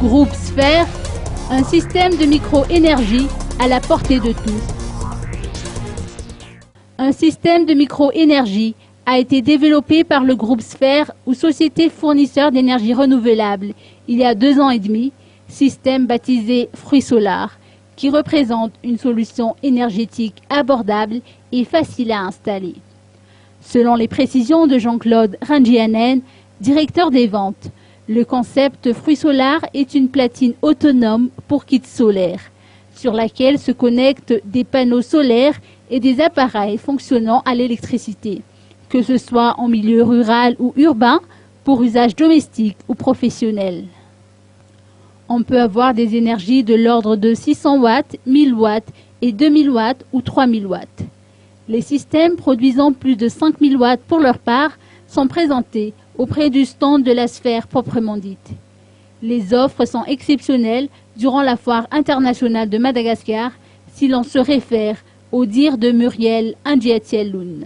Groupe Sphère, un système de micro-énergie à la portée de tous. Un système de micro-énergie a été développé par le groupe Sphère ou société fournisseur d'énergie renouvelable il y a 2 ans et demi, système baptisé Fruit Solar, qui représente une solution énergétique abordable et facile à installer. Selon les précisions de Jean-Claude Rangianen, directeur des ventes, le concept Fruit Solar est une platine autonome pour kit solaire, sur laquelle se connectent des panneaux solaires et des appareils fonctionnant à l'électricité, que ce soit en milieu rural ou urbain, pour usage domestique ou professionnel. On peut avoir des énergies de l'ordre de 600 watts, 1000 watts et 2000 watts ou 3000 watts. Les systèmes produisant plus de 5000 watts pour leur part sont présentés auprès du stand de la Sphère proprement dite. Les offres sont exceptionnelles durant la foire internationale de Madagascar si l'on se réfère au dire de Muriel Ndiatiel-Loun.